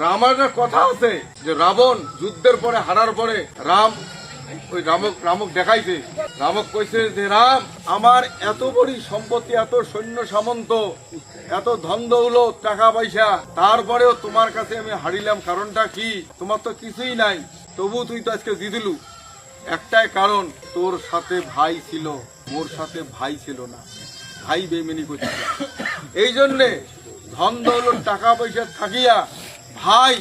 রামায়ণের কথা আছে যে রাবণ যুদ্ধের পরে হারার পরে রাম ওই রামক দেখাইছে, রামক কইছে যে রাম আমার এত বড় সম্পত্তি, এত সৈন্য সামন্ত, এত ধন দৌলত, টাকা পয়সা, তারপরেও তোমার কাছে আমি হারিলাম, কারণটা কি? তোমার তো কিছুই নাই, তবু তুই তো আজকে জিতলু। একটাই কারণ, তোর সাথে ভাই ছিল, মোর সাথে ভাই ছিল না, ভাই বেইমানি করছিল। এই জন্যে ধন দৌলত টাকা পয়সা থাকিয়া ভাই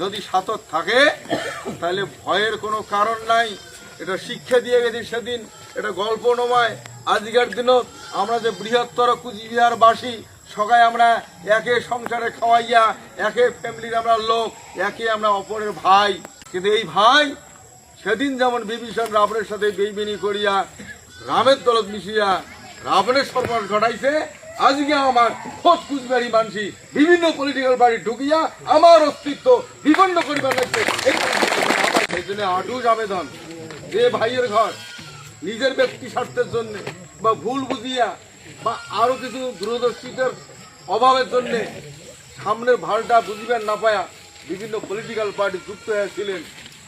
যদি সাথে থাকে তাহলে ভয়ের কোনো কারণ নাই। এটা শিক্ষা দিয়ে গেছি সেদিন, এটা গল্প নয়। আজকের দিনত আমরা যে বৃহত্তর কুচবিহারবাসী সবাই আমরা একে সংসারে খাওয়াইয়া, একে ফ্যামিলির আমরা লোক, একে আমরা অপরের ভাই। কিন্তু এই ভাই সেদিন যেমন বিভীষণ রাবণের সাথে বেইমানি করিয়া রামের দলত মিশিয়া রাবণের সর্বনাশ ঘটাইছে, আজকে আমার খোঁজ কুচবিহারি মানসি বিভিন্ন পলিটিক্যাল পার্টি ঢুকিয়া আমার অস্তিত্ব বিপন্ন করিবার লাগছে। এই জন্য আটুস আবেদন, যে ভাইয়ের ঘর নিজের ব্যক্তি স্বার্থের জন্য বা ভুল বুঝিয়া বা আরো কিছু দূরদর্শিতার অভাবের জন্য সামনের ভালটা বুঝিবেন না পায়া বিভিন্ন পলিটিক্যাল পার্টি যুক্ত হয়েছিলেন।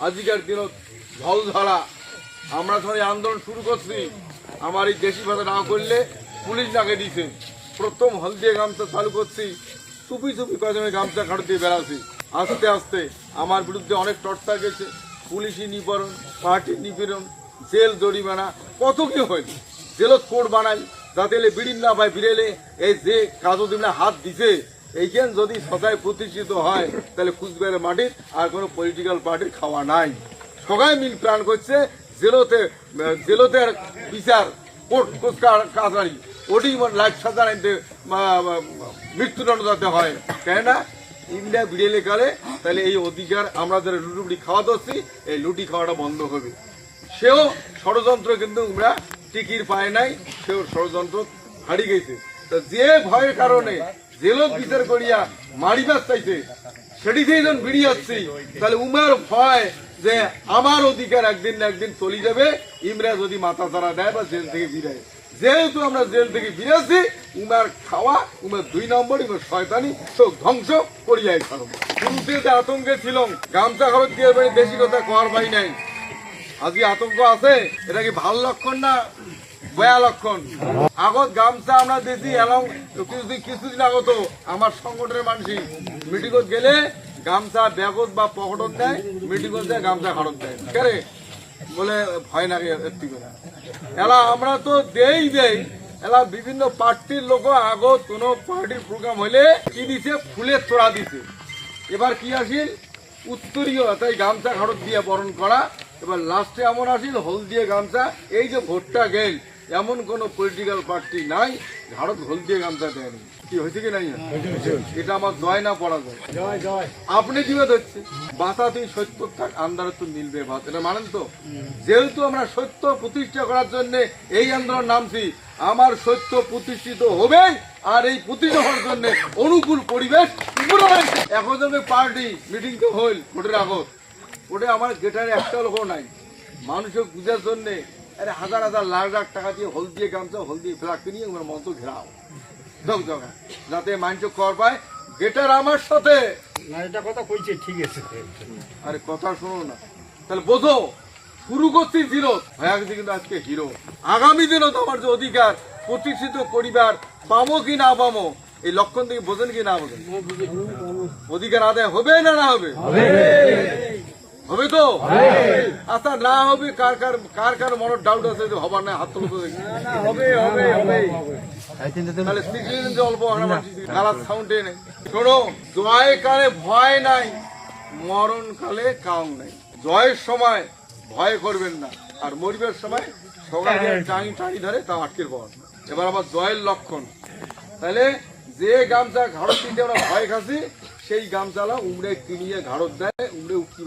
আজকের দিনত ঝল ঝরা আমরা যখন আন্দোলন শুরু করছি, আমার এই দেশি ভাষা না করলে পুলিশ লাগে দিছে। প্রথম হলদিয়া গামছা চালু করছি, চুপি চুপি কয়েকজনের গামছা খাট দিয়ে বেড়াচ্ছি। আস্তে আস্তে আমার বিরুদ্ধে অনেক টর্চার গেছে, পুলিশি নিপীড়ন, পার্টির নিপীড়ন, জেল জরিমানা, কত কি হয়নি। জেলত কোর্ট বানাই যাতে বিড়ির না পায় বিড়েলে এই যে কাজদিনা হাত দিছে, এইখান যদি সদায় প্রতিষ্ঠিত হয় তাহলে কুচবিহারের মাটির আর কোনো পলিটিক্যাল পার্টির খাওয়া নাই। সবাই মিল প্ল্যান করছে জেলতে বিচার কোর্ট কাছারি ওটি লাইফ সাজা আনতে মৃত্যুদণ্ড যাতে হয়, কেননা ইন্ডিয়া বিড়েলে কালে তাহলে এই অধিকার আমরা যারা লুটি খাওয়া দচ্ছি এই লুটি খাওয়াটা বন্ধ হবে। সেও ষড়যন্ত্র কিন্তু আমরা টিকির পায় নাই, সেও ষড়যন্ত্র হারিয়ে গেছে। তো যে ভয়ের কারণে জেলত বিচার করিয়া মারিবার চাইছে সেটিতেই যখন বেরিয়ে যাচ্ছি, তাহলে উমার ভয় যে আমার অধিকার একদিন না একদিন চলে যাবে, ইমরা যদি মাথা চারা দেয় বা জেল থেকে বিরায়। যেহেতু আমরা জেল থেকে বিরেছি, উমার খাওয়া, উমার 2 নম্বর, উমার শয়তানি চোখ ধ্বংস করিয়াই ছাড়ব। শুরুতে যে আতঙ্কে ছিল, গামছা খরচ দিয়ে বেশি কথা কর পাই নাই। আজকে আতঙ্ক আছে, এটা কি ভালো লক্ষণ না বয়া লক্ষণ? আগত গামছা আমরা দিয়েছি এবং কিছুদিন আগত আমার সংগঠনের মানুষই মিটিংত গেলে গামছা ব্যাগত বা পকেটত দেয়, মিটিংত দেয় গামছা খরচ দেয়, কেরে বলে ভয় না এলা আমরা তো দেই এলা বিভিন্ন পার্টির লোক আগত কোন পার্টির প্রোগ্রাম হলে কি দিছে, ফুলের তোড়া দিছে। এবার কি আসিল উত্তরীয়, তাই গামছা খরচ দিয়ে বরণ করা। এবার লাস্টে এমন আসিল হল দিয়ে গামছা। এই যে ভোটটা গেল, এমন কোন পলিটিক্যাল পার্টি নাই ভারত হল দিয়ে গামছা দেয়নি। কি হয়েছে কি নাই? এটা আমার জয় না পড়া যায়। আপনি কি হচ্ছে বাসা তুই সত্য থাক, আন্দারে তো মিলবে ভাত, এটা মানেন তো? যেহেতু আমরা সত্য প্রতিষ্ঠা করার জন্য এই আন্দোলন নামছি, আমার সত্য প্রতিষ্ঠিত হবে। আর এই প্রতিষ্ঠা হওয়ার জন্য অনুকূল পরিবেশ এখন পার্টি মিটিং তো হইল ভোটের আগত, ওটা আমার গেটারে একটা লোক নাই। মানুষের বুঝার জন্য আরে হাজার হাজার লাখ লাখ টাকা দিয়ে হল দিয়ে গামছা, হল দিয়ে ফ্ল্যাগ কিনিয়ে ওনার মতো ঘেরাও জগা যাতে মানুষ কর পায়। গেটার আমার সাথে এটা কথা কইছে, ঠিক আছে। আরে কথা শোনো না, তাহলে বোঝো শুরু করছি জিরো হয়ে গেছে, কিন্তু আজকে হিরো। আগামী দিনও তো আমার যে অধিকার প্রতিষ্ঠিত পরিবার পাবো কি না পাবো, এই লক্ষণ থেকে বোঝেন কি না বোঝেন? অধিকার আদায় হবে না না হবে? হবে তো? আচ্ছা না হবে কার কার কার কার মনের ডাউট আছে যে হবার না? হাত তুলতে দেখি। হবে হবে হবে। তাহলে সিগন্যাল যে অল্প গালার সাউন্ডে নেই। শোনো, জয় কালে ভয় নাই, মরণ কালে কাম নাই। জয়ের সময় ভয় করবেন না, আর মরিবার সময় সবাই টানি টানি ধরে তা আটকের পর। এবার আবার জয়ের লক্ষণ, তাহলে যে গামছা ঘাড়ত দিতে আমরা ভয় খাচ্ছি সেই গামছালা উমড়ে কিনিয়ে ঘাড়ত দেয়, উমড়ে উঠি